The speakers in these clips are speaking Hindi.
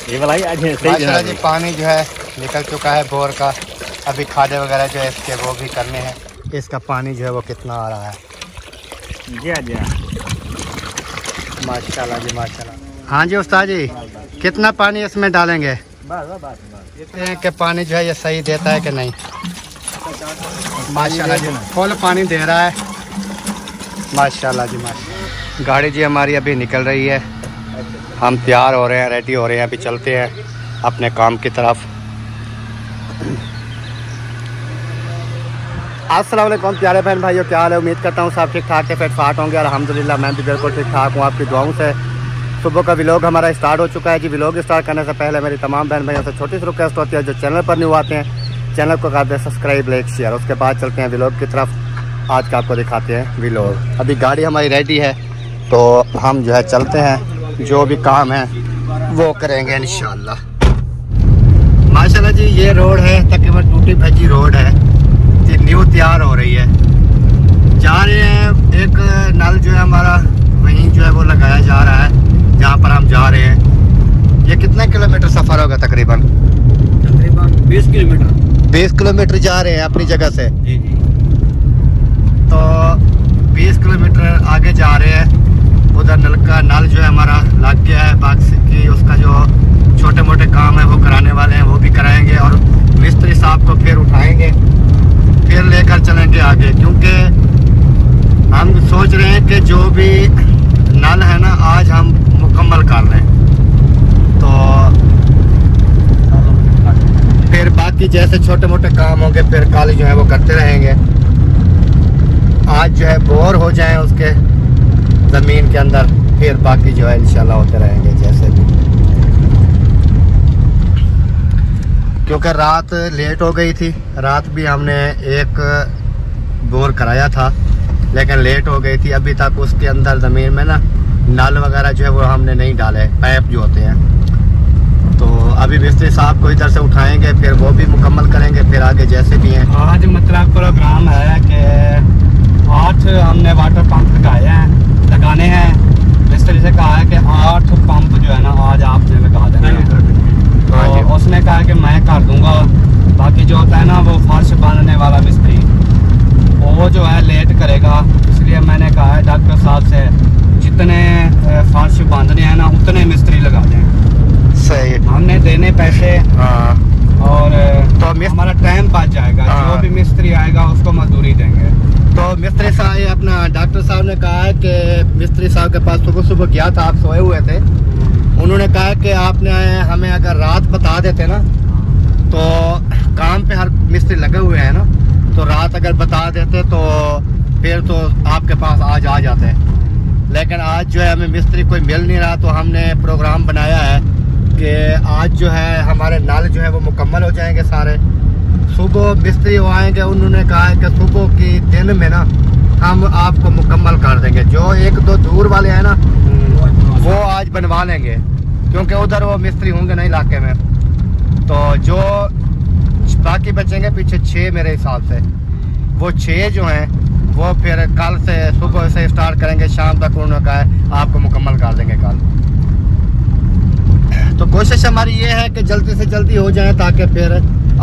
ये वाला माशाल्लाह जी पानी जो है निकल चुका है बोर का। अभी खादे वगैरह जो है इसके वो भी करने हैं। इसका पानी जो है वो कितना आ रहा है जी माशाल्लाह जी माशाल्लाह। हाँ जी उस्ताद जी, कितना पानी इसमें डालेंगे? देखते हैं कि पानी जो है ये सही देता है कि नहीं। माशाल्लाह जी फुल पानी दे रहा है माशाल्लाह जी माशाल्लाह। गाड़ी जी हमारी अभी निकल रही है, हम तैयार हो रहे हैं, रेडी हो रहे हैं, अभी चलते हैं अपने काम की तरफ। अस्सलाम वालेकुम प्यारे बहन भाइयों, क्या हाल है? उम्मीद करता हूँ सब ठीक ठाक है, फिट फाट होंगे। अल्हम्दुलिल्लाह मैं भी बिल्कुल ठीक ठाक हूँ, आपकी दुआओं से। सुबह का व्लॉग हमारा स्टार्ट हो चुका है जी। व्लॉग स्टार्ट करने से पहले मेरी तमाम बहन भाइयों से छोटी सी रिक्वेस्ट होती है, जो चैनल पर न्यू आते हैं चैनल को कर दें सब्सक्राइब, लाइक, शेयर। उसके बाद चलते हैं व्लॉग की तरफ। आज का आपको दिखाते हैं व्लॉग। अभी गाड़ी हमारी रेडी है तो हम जो है चलते हैं, जो भी काम है वो करेंगे इंशाल्लाह। माशाल्लाह जी ये रोड है तकरीबन टूटी भजी रोड है जी, न्यू तैयार हो रही है। जा रहे हैं, एक नल जो है हमारा वहीं जो है वो लगाया जा रहा है जहाँ पर हम जा रहे हैं। ये कितने किलोमीटर सफ़र होगा? तकरीबन 20 किलोमीटर। 20 किलोमीटर जा रहे हैं अपनी जगह से जी। तो 20 किलोमीटर आगे जा रहे हैं। उधर नल का नल जो है हमारा लग गया है, बाकी उसका जो छोटे मोटे काम है वो कराने वाले हैं, वो भी कराएंगे। और मिस्त्री साहब को फिर उठाएंगे, फिर लेकर चलेंगे आगे, क्योंकि हम सोच रहे हैं कि जो भी नल है ना आज हम मुकम्मल कर लें, तो फिर बाकी जैसे छोटे मोटे काम होंगे फिर कल जो है वो करते रहेंगे। आज जो है बोर हो जाएं उसके ज़मीन के अंदर, फिर बाकी जो है इंशाल्लाह होते रहेंगे जैसे भी। क्योंकि रात लेट हो गई थी, रात भी हमने एक बोर कराया था लेकिन लेट हो गई थी। अभी तक उसके अंदर ज़मीन में ना नल वगैरह जो है वो हमने नहीं डाले, पाइप जो होते हैं। तो अभी मिस्त्री साहब को इधर से उठाएंगे, फिर वो भी मुकम्मल करेंगे, फिर आगे जैसे भी हैं। आज मतलब प्रोग्राम है कि 8 हमने वाटर पंप लगाने हैं। मिस्त्री से कहा है कि 8 पंप जो है ना आज आपने लगा देना। तो उसने कहा कि मैं कर दूंगा। बाकी जो होता है ना वो फर्श बांधने वाला मिस्त्री, वो जो है लेट करेगा। इसलिए मैंने कहा है डॉक्टर साहब से जितने फर्श बांधने हैं ना उतने मिस्त्री लगा दें। सही, हमने देने पैसे। हाँ। और तो हमारा टाइम बच जाएगा। जो भी मिस्त्री आएगा उसको मजदूरी देंगे। तो मिस्त्री साहब अपना डॉक्टर साहब ने कहा है कि मिस्त्री साहब के पास सुबह सुबह गया था, आप सोए हुए थे। उन्होंने कहा कि आपने हमें अगर रात बता देते ना, तो काम पे हर मिस्त्री लगे हुए हैं ना, तो रात अगर बता देते तो फिर तो आपके पास आज आ जाते। लेकिन आज जो है हमें मिस्त्री कोई मिल नहीं रहा, तो हमने प्रोग्राम बनाया है कि आज जो है हमारे नल जो है वो मुकम्मल हो जाएंगे सारे। सुबह मिस्त्री वो आएंगे, उन्होंने कहा है कि सुबह की दिन में ना हम आपको मुकम्मल कर देंगे। जो 1-2 दूर वाले हैं ना वो आज बनवा लेंगे, क्योंकि उधर वो मिस्त्री होंगे नहीं इलाके में। तो जो बाकी बचेंगे पीछे 6 मेरे हिसाब से, वो 6 जो हैं वो फिर कल से सुबह से स्टार्ट करेंगे, शाम तक उन्होंने कहा है आपको मुकम्मल कर देंगे कल। तो कोशिश हमारी ये है कि जल्दी से जल्दी हो जाए, ताकि फिर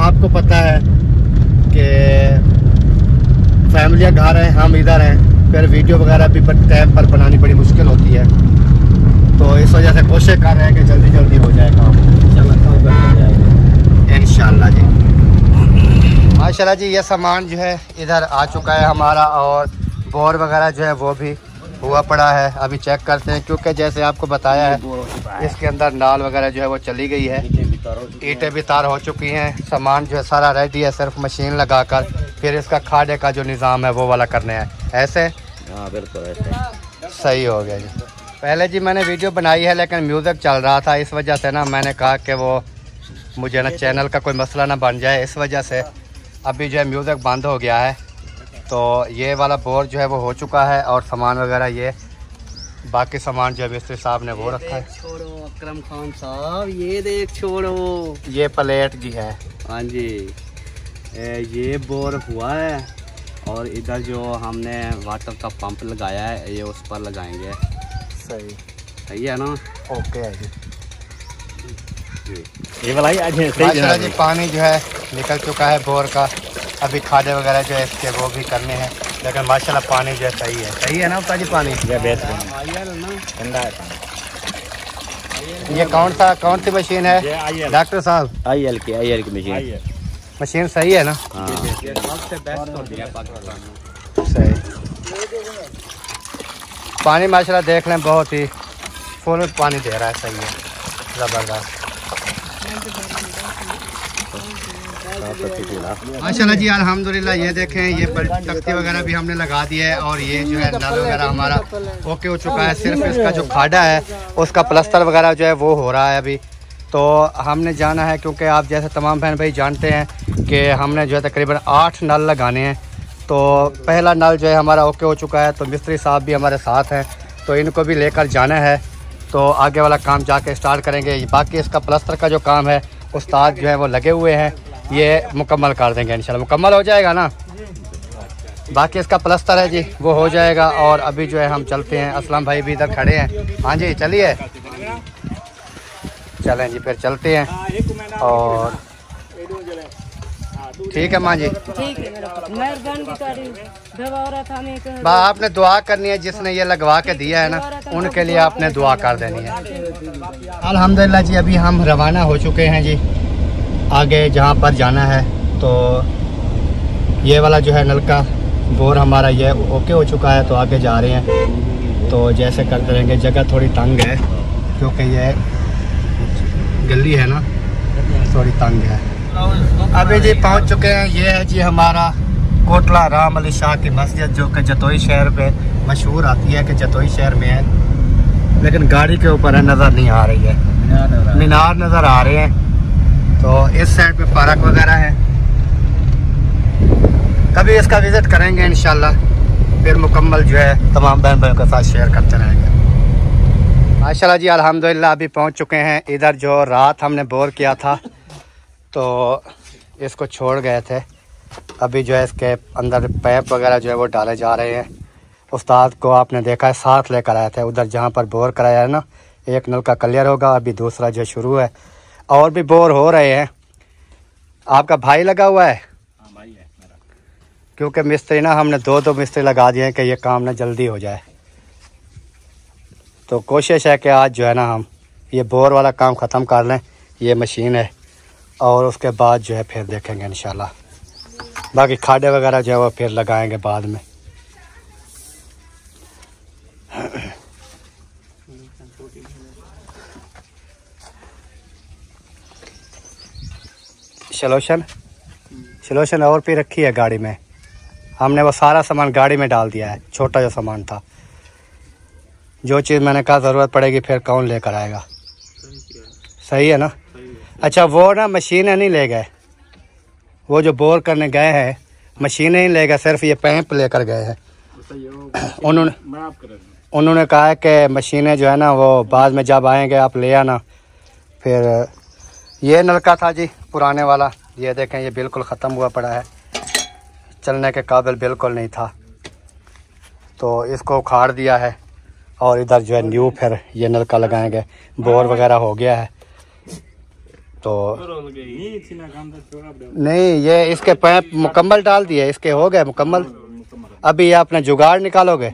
आपको पता है कि फैमिली घर है, हम इधर हैं, फिर वीडियो वगैरह भी टाइम पर बनानी बड़ी मुश्किल होती है। तो इस वजह से कोशिश कर रहे हैं कि जल्दी जल्दी हो जाए काम इंशाल्लाह जी। माशाल्लाह जी ये सामान जो है इधर आ चुका है हमारा, और बोर वगैरह जो है वो भी हुआ पड़ा है। अभी चेक करते हैं, क्योंकि जैसे आपको बताया है इसके अंदर नाल वगैरह जो है वो चली गई है, ईंटें भी तार हो चुकी हैं। सामान जो है सारा रेडी है, सिर्फ मशीन लगाकर फिर इसका खाड़े का जो निज़ाम है वो वाला करने हैं। ऐसे? हाँ बिल्कुल ऐसे। सही हो गया जी। पहले जी मैंने वीडियो बनाई है लेकिन म्यूज़िक चल रहा था, इस वजह से ना मैंने कहा कि वो मुझे ना चैनल का कोई मसला ना बन जाए, इस वजह से अभी जो है म्यूज़िक बंद हो गया है। तो ये वाला बोर जो है वो हो चुका है, और सामान वगैरह ये बाकी सामान जो है मिस्त्री साहब ने वो रखा है। छोड़ो अकरम खान साहब, ये देख छोड़ो, ये प्लेट जी है। हाँ जी, ये बोर हुआ है, और इधर जो हमने वाटर का पंप लगाया है ये उस पर लगाएंगे। सही सही है ना? ओके है जी। ये वाला आज माशाल्लाह जी पानी जो है निकल चुका है बोर का। अभी खादे वगैरह जो है इसके वो भी करने हैं, लेकिन माशाल्लाह पानी जो है सही है ना उसका जी पानी ठंडा है। ये कौन सी मशीन है डॉक्टर साहब? IL की मशीन सही है ना? सही पानी माशाल्लाह देख लें, बहुत ही फुल पानी दे रहा है, सही है, ज़बरदस्त माशाल्लाह जी अल्हम्दुलिल्लाह। ये देखें ये तख्ती वगैरह भी हमने लगा दी है और ये जो है नल वगैरह हमारा ओके हो चुका है। सिर्फ इसका जो खाड़ा है उसका प्लास्टर वगैरह जो है वो हो रहा है अभी। तो हमने जाना है क्योंकि आप जैसे तमाम बहन भाई जानते हैं कि हमने जो है तकरीबन 8 नल लगाने हैं। तो पहला नल जो है हमारा ओके हो चुका है, तो मिस्त्री साहब भी हमारे साथ हैं, तो इनको भी लेकर जाना है। तो आगे वाला काम जाके स्टार्ट करेंगे। बाकी इसका प्लास्टर का जो काम है उस्ताद जो है वो लगे हुए हैं, ये मुकम्मल कर देंगे इंशाल्लाह। मुकम्मल हो जाएगा ना, बाकी इसका प्लास्टर है जी वो हो जाएगा। और अभी जो है हम चलते हैं, असलम भाई भी इधर खड़े हैं। हाँ जी चलिए, चलें जी फिर चलते हैं। और ठीक है माँ जी, आपने दुआ करनी है, जिसने ये लगवा के दिया है ना उनके लिए आपने दुआ कर देनी है। अल्हम्दुलिल्लाह जी अभी हम रवाना हो चुके हैं जी आगे जहाँ पर जाना है। तो ये वाला जो है नल का बोर हमारा ये ओके हो चुका है, तो आगे जा रहे हैं। तो जैसे करते रहेंगे, जगह थोड़ी तंग है क्योंकि ये गली है ना, थोड़ी तंग है। अभी जी पहुंच चुके हैं, ये है जी हमारा कोटला राम अली शाह की मस्जिद, जो कि जतोई शहर पे मशहूर आती है कि जतोई शहर में है, लेकिन गाड़ी के ऊपर है, नज़र नहीं आ रही है, मीनार नज़र आ रहे हैं। तो इस साइड पे पार्क वगैरह है, कभी इसका विज़िट करेंगे इंशाल्लाह, फिर मुकम्मल जो है तमाम बहन भाइयों के साथ शेयर करते रहेंगे। माशाल्लाह जी अल्हम्दुलिल्लाह अभी पहुंच चुके हैं इधर। जो रात हमने बोर किया था तो इसको छोड़ गए थे, अभी जो है इसके अंदर पाइप वगैरह जो है वो डाले जा रहे हैं। उस्ताद को आपने देखा है साथ लेकर आया था, उधर जहाँ पर बोर कराया है ना, एक नल का क्लियर होगा, अभी दूसरा जो शुरू है, और भी बोर हो रहे हैं। आपका भाई लगा हुआ है? हाँ भाई है मेरा, क्योंकि मिस्त्री ना हमने दो मिस्त्री लगा दिए हैं कि ये काम ना जल्दी हो जाए। तो कोशिश है कि आज जो है ना हम ये बोर वाला काम ख़त्म कर लें, ये मशीन है, और उसके बाद जो है फिर देखेंगे इंशाल्लाह। बाकी खाड़े वगैरह जो है वो फिर लगाएंगे बाद में। सलोशन और भी रखी है गाड़ी में, हमने वो सारा सामान गाड़ी में डाल दिया है, छोटा जो सामान था। जो चीज़ मैंने कहा ज़रूरत पड़ेगी फिर कौन लेकर आएगा। सही है ना? अच्छा वो ना मशीनें नहीं ले गए, वो जो बोर करने गए हैं मशीनें नहीं ले गए, सिर्फ ये पैप लेकर गए हैं। उन्होंने कहा है कि मशीनें जो है ना वो बाद में जब आएंगे आप ले आना। फिर ये नलका था जी पुराने वाला, ये देखें ये बिल्कुल ख़त्म हुआ पड़ा है, चलने के काबिल बिल्कुल नहीं था, तो इसको उखाड़ दिया है। और इधर जो है न्यू फिर ये नलका लगाएंगे, बोर वगैरह हो गया है। तो नहीं ये इसके पैप मुकम्मल डाल दिए, इसके हो गए मुकम्मल। अभी ये अपना जुगाड़ निकालोगे?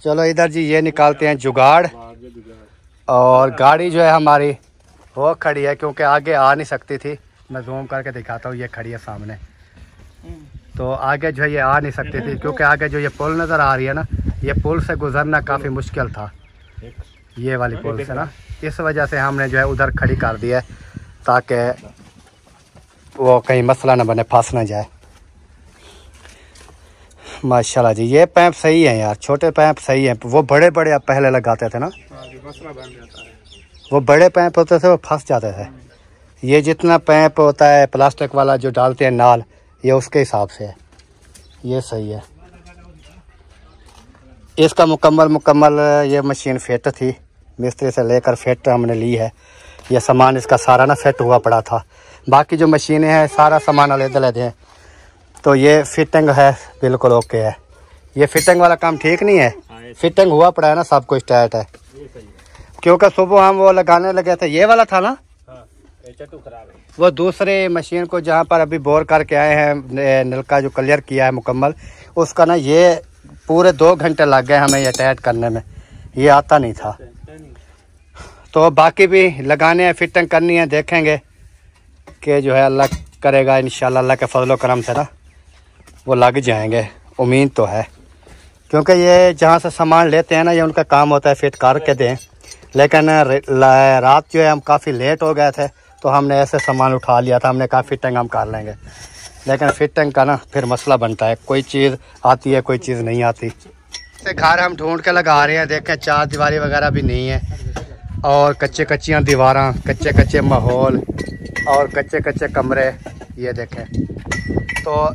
चलो इधर जी ये निकालते हैं जुगाड़। और गाड़ी जो है हमारी वो खड़ी है क्योंकि आगे आ नहीं सकती थी, मैं जूम करके दिखाता हूँ, ये खड़ी है सामने। तो आगे जो है ये आ नहीं सकती थी क्योंकि आगे जो ये पुल नज़र आ रही है ना, ये पुल से गुजरना काफ़ी मुश्किल था, ये वाली पुल से ना, इस वजह से हमने जो है उधर खड़ी कर दिया है ताकि वो कहीं मसला ना बने, फंस ना जाए। माशाल्लाह जी ये पैप सही है यार, छोटे पैप सही है, वो बड़े बड़े आप पहले लगाते थे ना, वो बड़े पैप होते थे वो फंस जाते थे। ये जितना पैप होता है प्लास्टिक वाला जो डालते हैं नाल, ये उसके हिसाब से है, ये सही है। इसका मुकम्मल ये मशीन फिट थी, मिस्त्री से लेकर फिट हमने ली है। ये सामान इसका सारा ना फिट हुआ पड़ा था, बाकी जो मशीनें हैं सारा सामान अलग-अलग है, तो ये फिटिंग है बिल्कुल ओके है। ये फिटिंग वाला काम ठीक नहीं है, फिटिंग हुआ पड़ा है ना, सब कुछ टाइट है। क्योंकि सुबह हम वो लगाने लगे थे, ये वाला था ना, खराब है। वो दूसरे मशीन को जहाँ पर अभी बोर करके आए हैं, नलका जो क्लियर किया है मुकम्मल, उसका ना ये पूरे 2 घंटे लग गए हमें ये टाइट करने में, ये आता नहीं था। तो बाकी भी लगाने हैं, फिटिंग करनी है, देखेंगे कि जो है अल्लाह करेगा इंशाल्लाह, अल्लाह के फजल करम से ना वो लग जाएंगे, उम्मीद तो है। क्योंकि ये जहाँ से सामान लेते हैं ना, ये उनका काम होता है फिट करके दें, लेकिन रात जो है हम काफ़ी लेट हो गए थे, तो हमने ऐसे सामान उठा लिया था, हमने कहा फिटिंग हम कर लेंगे, लेकिन फिटिंग का ना फिर मसला बनता है, कोई चीज़ आती है कोई चीज़ नहीं आती। घर हम ढूंढ के लगा रहे हैं, देखें 4 दीवारी वगैरह भी नहीं है, और कच्चियाँ दीवारां, कच्चे माहौल और कच्चे कमरे, ये देखें। तो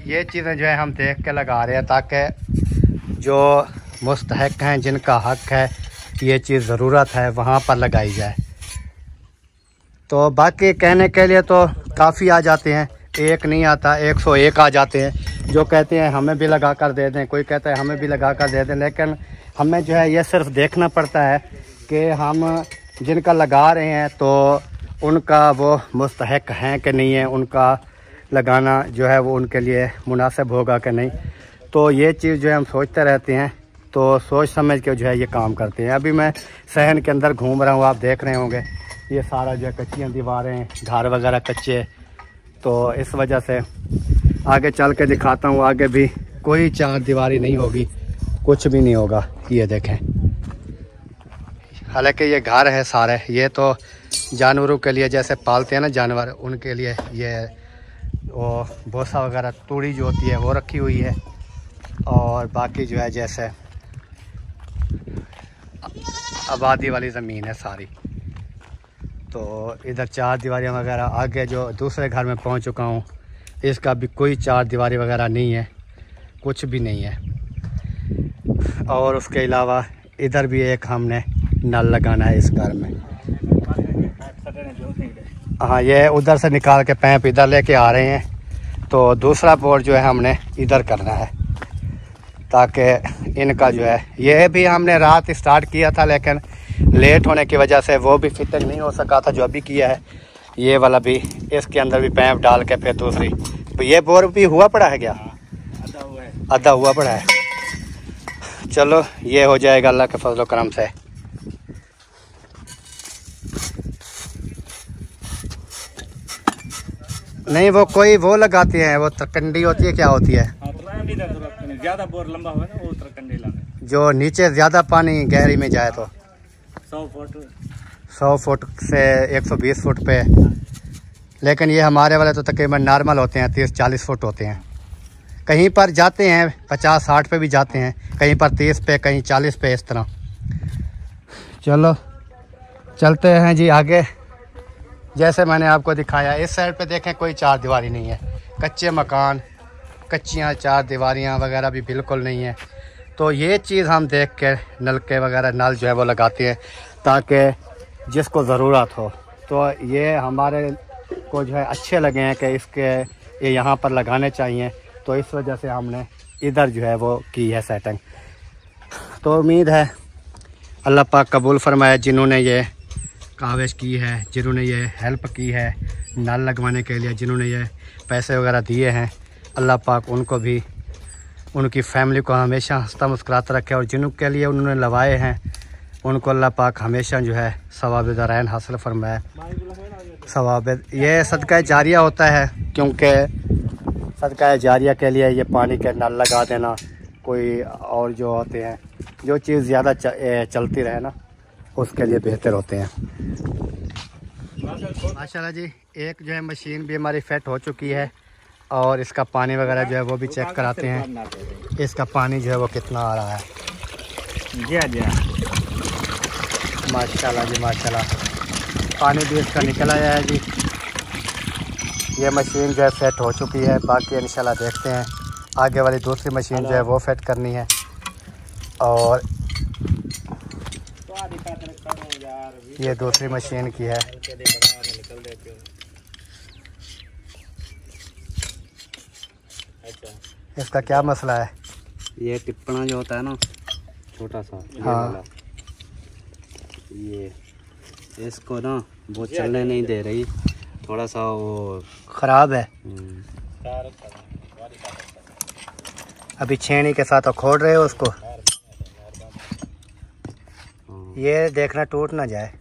ये चीज़ें जो है हम देख के लगा रहे हैं, ताकि जो मुस्तहक हैं, जिनका हक है, ये चीज़ ज़रूरत है, वहाँ पर लगाई जाए। तो बाकी कहने के लिए तो काफ़ी आ जाते हैं, एक नहीं आता, 101 आ जाते हैं, जो कहते हैं हमें भी लगा कर दे दें, कोई कहता है हमें भी लगा कर दे दें, लेकिन हमें जो है ये सिर्फ देखना पड़ता है कि हम जिनका लगा रहे हैं तो उनका वो मुस्तहक हैं कि नहीं है, उनका लगाना जो है वो उनके लिए मुनासिब होगा कि नहीं। तो ये चीज़ जो है हम सोचते रहते हैं, तो सोच समझ के जो है ये काम करते हैं। अभी मैं सहन के अंदर घूम रहा हूँ, आप देख रहे होंगे ये सारा जो है कच्चियाँ दीवारें, घर वगैरह कच्चे, तो इस वजह से आगे चल के दिखाता हूँ, आगे भी कोई 4 दीवारी नहीं होगी, कुछ भी नहीं होगा। ये देखें, हालांकि ये घर है सारे, ये तो जानवरों के लिए, जैसे पालते हैं ना जानवर, उनके लिए ये वो भूसा वगैरह, तूड़ी जो होती है वो रखी हुई है, और बाकी जो है जैसे आबादी वाली ज़मीन है सारी। तो इधर 4 दीवारियाँ वगैरह, आगे जो दूसरे घर में पहुंच चुका हूं, इसका भी कोई 4 दीवारी वगैरह नहीं है, कुछ भी नहीं है। और उसके अलावा इधर भी एक हमने नल लगाना है इस घर में। हाँ, ये उधर से निकाल के पैप इधर लेके आ रहे हैं, तो दूसरा बोर्ड जो है हमने इधर करना है, ताकि इनका जो है, ये भी हमने रात स्टार्ट किया था, लेकिन लेट होने की वजह से वो भी फिटिंग नहीं हो सका था जो अभी किया है। ये वाला भी, इसके अंदर भी पैप डाल के फिर दूसरी, तो ये बोर भी हुआ पड़ा है क्या? आधा हुआ पड़ा है। चलो ये हो जाएगा अल्लाह के फजल करम से। नहीं, वो कोई वो लगाते हैं, वो तरकंडी होती है, क्या होती है? ज्यादा बोर लंबा हो ना, वो तरकंडी लाने, जो नीचे ज्यादा पानी गहरी में जाए तो 100 फुट से 120 फुट पे, लेकिन ये हमारे वाले तो तकरीबन नॉर्मल होते हैं, 30-40 फुट होते हैं। कहीं पर जाते हैं 50-60 पे भी जाते हैं, कहीं पर 30 पे, कहीं 40 पे, इस तरह। चलो चलते हैं जी आगे। जैसे मैंने आपको दिखाया, इस साइड पे देखें कोई 4 दीवारी नहीं है, कच्चे मकान, कच्चियाँ 4 दीवारियाँ वगैरह भी बिल्कुल नहीं है। तो ये चीज़ हम देख के नलके वगैरह, नल जो है वो लगाते हैं, ताकि जिसको ज़रूरत हो। तो ये हमारे को जो है अच्छे लगे हैं कि इसके ये यहाँ पर लगाने चाहिए, तो इस वजह से हमने इधर जो है वो की है सेटिंग। तो उम्मीद है अल्लाह पाक कबूल फरमाए, जिन्होंने ये काविश की है, जिन्होंने ये हेल्प की है नल लगवाने के लिए, जिन्होंने ये पैसे वगैरह दिए हैं, अल्लाह पाक उनको भी, उनकी फैमिली को हमेशा हंसता मुस्कुराता रखे, और जिनके लिए उन्होंने लगाए हैं उनको अल्लाह पाक हमेशा जो है सवाब दरैन हासिल फरमाए। सवाब ये सदका जारिया होता है, क्योंकि सदका जारिया के लिए ये पानी के नल लगा देना, कोई और जो होते हैं, जो चीज़ ज़्यादा चलती रहे ना, उसके लिए बेहतर होते हैं। माशाल्लाह जी, एक जो है मशीन भी हमारी फिट हो चुकी है, और इसका पानी वगैरह जो है वो भी चेक कराते हैं, इसका पानी जो है वो कितना आ रहा है। जी माशाल्लाह जी, माशाल्लाह, पानी भी इसका निकल आया है जी। ये मशीन जो है फिट हो चुकी है, बाकी इंशाल्लाह देखते हैं आगे वाली दूसरी मशीन जो है वो फिट करनी है। और ये दूसरी मशीन की है। इसका क्या मसला है? ये टिप्पणा जो होता है ना, छोटा सा, हाँ, ये इसको ना वो चलने नहीं दे रही, थोड़ा सा वो ख़राब है। अभी छेनी के साथ खोल रहे हो उसको, ये देखना टूट ना जाए।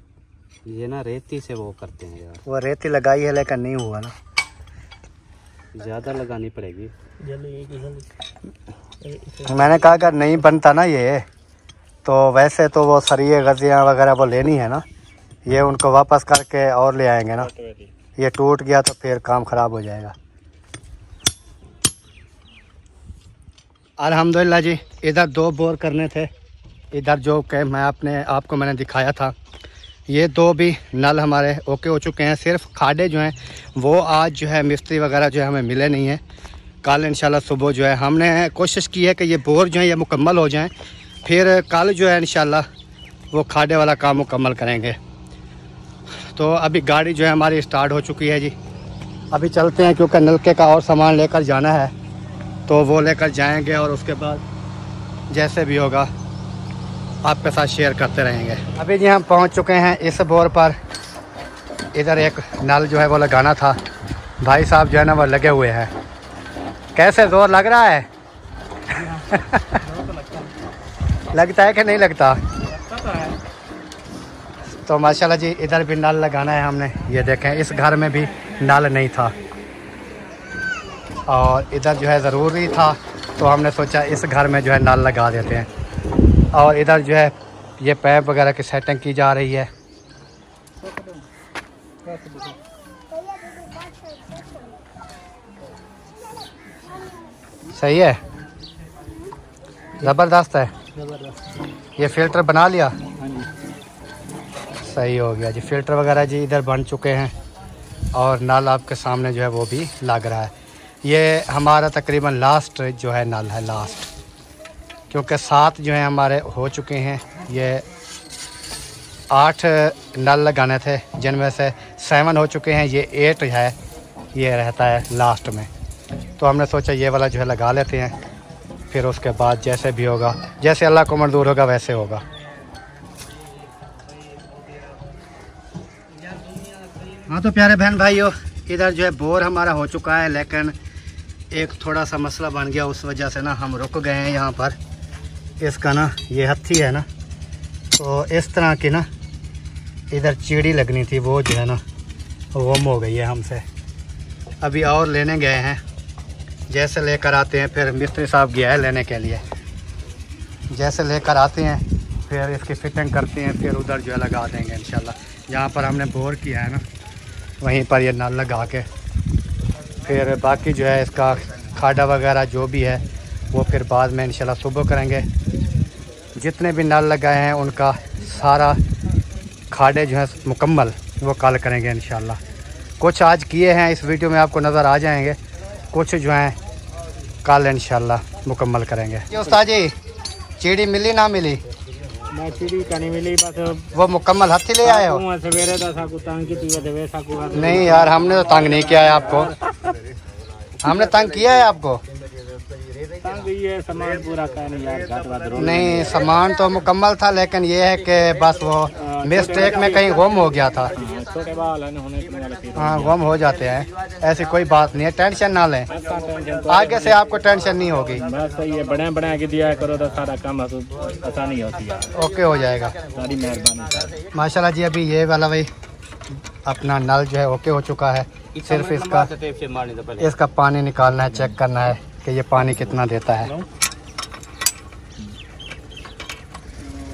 ये ना रेती से वो करते हैं यार, वो रेती लगाई है लेकिन नहीं हुआ ना, ज़्यादा लगानी पड़ेगी। मैंने कहा अगर नहीं बनता ना ये, तो वैसे तो वो सरिये गजियाँ वगैरह वो लेनी है ना, ये उनको वापस करके और ले आएंगे ना। ये टूट गया तो फिर काम ख़राब हो जाएगा। अल्हम्दुलिल्लाह जी, इधर 2 बोर करने थे। इधर जो कि मैं आपको मैंने दिखाया था, ये 2 भी नल हमारे ओके हो चुके हैं। सिर्फ खाडे जो हैं वो आज जो है मिस्त्री वगैरह जो है हमें मिले नहीं हैं। कल इंशाल्लाह सुबह जो है हमने कोशिश की है कि ये बोर जो है ये मुकम्मल हो जाएं, फिर कल जो है इंशाल्लाह वो खाडे वाला काम मुकम्मल करेंगे। तो अभी गाड़ी जो है हमारी स्टार्ट हो चुकी है जी। अभी चलते हैं क्योंकि नलके का और सामान लेकर जाना है, तो वो लेकर जाएंगे और उसके बाद जैसे भी होगा आपके साथ शेयर करते रहेंगे। अभी जी हम पहुंच चुके हैं इस बोर पर। इधर एक नल जो है वो लगाना था, भाई साहब जो है ना वो लगे हुए हैं। कैसे जोर लग रहा है? लगता है कि नहीं लगता? तो माशाल्लाह जी इधर भी नल लगाना है हमने। ये देखें इस घर में भी नल नहीं था और इधर जो है ज़रूरी था, तो हमने सोचा इस घर में जो है नल लगा देते हैं। और इधर जो है ये पैप वगैरह की सेटिंग की जा रही है। सही है, ज़बरदस्त है। ये फ़िल्टर बना लिया, सही हो गया जी। फ़िल्टर वगैरह जी इधर बन चुके हैं और नल आपके सामने जो है वो भी लग रहा है। ये हमारा तकरीबन लास्ट जो है नल है, लास्ट, क्योंकि 7 जो है हमारे हो चुके हैं। ये 8 नल लगाने थे जिनमें से 7 हो चुके हैं। ये 8 है, ये रहता है लास्ट में। तो हमने सोचा ये वाला जो है लगा लेते हैं, फिर उसके बाद जैसे भी होगा, जैसे अल्लाह को मंजूर होगा वैसे होगा। हाँ तो प्यारे बहन भाइयों, इधर जो है बोर हमारा हो चुका है, लेकिन एक थोड़ा सा मसला बन गया, उस वजह से ना हम रुक गए हैं यहाँ पर। इसका ना ये हत्थी है ना, तो इस तरह की ना इधर चीड़ी लगनी थी, वो जो है ना गुम हो गई है हमसे। अभी और लेने गए हैं, जैसे लेकर आते हैं फिर मिस्त्री साहब गया है लेने के लिए। जैसे लेकर आते हैं फिर इसकी फिटिंग करते हैं, फिर उधर जो है लगा देंगे इंशाल्लाह। जहाँ पर हमने बोर किया है ना वहीं पर ये नल लगा के, फिर बाकी जो है इसका खाडा वगैरह जो भी है वो फिर बाद में इंशाल्लाह सुबह करेंगे। जितने भी नल लगाए हैं उनका सारा खाडे जो है मुकम्मल वो कल करेंगे इंशाल्लाह। कुछ आज किए हैं, इस वीडियो में आपको नज़र आ जाएंगे, कुछ जो हैं कल इंशाल्लाह मुकम्मल करेंगे। ये उस्ताद जी चीड़ी मिली ना मिली? मैं चीड़ी का नहीं मिली, बस वो मुकम्मल हत्थी ले आए हो? सवेरे तंग की नहीं यार, हमने तो तंग नहीं किया है आपको। हमने तंग किया है आपको? ये सामान पूरा नहीं, सामान तो मुकम्मल था, लेकिन ये है कि बस वो मिस्टेक में कहीं गुम हो गया था। छोटे बाल हाँ गुम हो जाते हैं, ऐसी कोई बात नहीं है, टेंशन ना लें, आगे से आपको टेंशन नहीं होगी। बस ये बना के दिया करो तो सारा काम आसानी होती है, ओके हो जाएगा, सारी मेहरबानी माशाल्लाह जी। अभी ये वाला भाई अपना नल जो है ओके हो चुका है, सिर्फ इसका पानी निकालना है, चेक करना है कि ये पानी कितना देता है।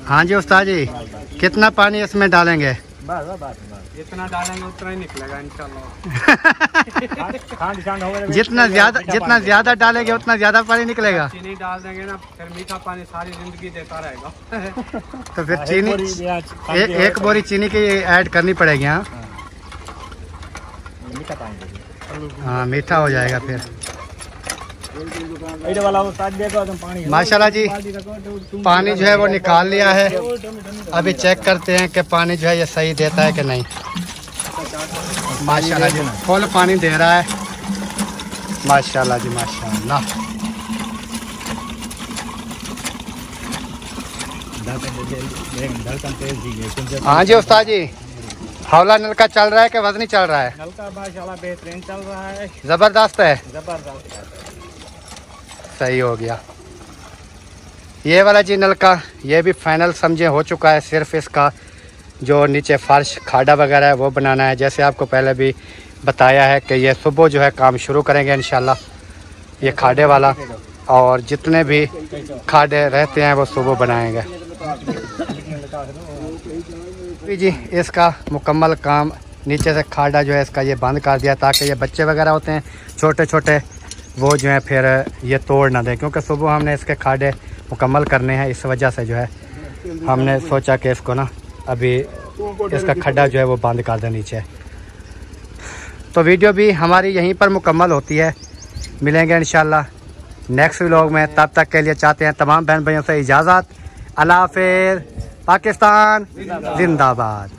हाँ जी उस्ताद जी, कितना पानी इसमें डालेंगे? जितना डालेंगे उतना ही निकलेगा इंशाल्लाह। जितना ज्यादा डालेंगे उतना ज्यादा पानी निकलेगा। चीनी डाल देंगे ना, फिर मीठा पानी सारी जिंदगी देता रहेगा। तो फिर चीनी एक बोरी चीनी की ऐड करनी पड़ेगी। हाँ मीठा हो जाएगा फिर। माशाल्लाह जी पानी जो है वो निकाल लिया है, अभी चेक करते हैं कि पानी जो है ये सही देता है कि नहीं। माशाल्लाह जी फुल पानी दे रहा है, माशाल्लाह जी माशाल्लाह। हाँ जी उस्ताद जी, हौला नल का चल रहा है कि वजनी चल रहा है? नल का माशाल्लाह बेहतरीन चल रहा है, जबरदस्त है, जबरदस्त। सही हो गया। ये वाला जी नल का, ये भी फाइनल समझे हो चुका है। सिर्फ इसका जो नीचे फर्श खाड़ा वगैरह है वो बनाना है। जैसे आपको पहले भी बताया है कि ये सुबह जो है काम शुरू करेंगे इंशाल्लाह, ये खाड़े वाला, और जितने भी खाड़े रहते हैं वो सुबह बनाएंगे जी। इसका मुकम्मल काम नीचे से खाड़ा जो है इसका ये बंद कर दिया, ताकि ये बच्चे वगैरह होते हैं छोटे छोटे, वो जो है फिर ये तोड़ ना दें, क्योंकि सुबह हमने इसके खाड़े मुकम्मल करने हैं। इस वजह से जो है हमने सोचा कि इसको ना अभी इसका खड्डा जो है वो बंद कर दें नीचे। तो वीडियो भी हमारी यहीं पर मुकम्मल होती है। मिलेंगे इंशाल्लाह नेक्स्ट व्लॉग में। तब तक के लिए चाहते हैं तमाम बहन भाइयों से इजाज़त। अल्लाह हाफ़िज़। पाकिस्तान जिंदाबाद।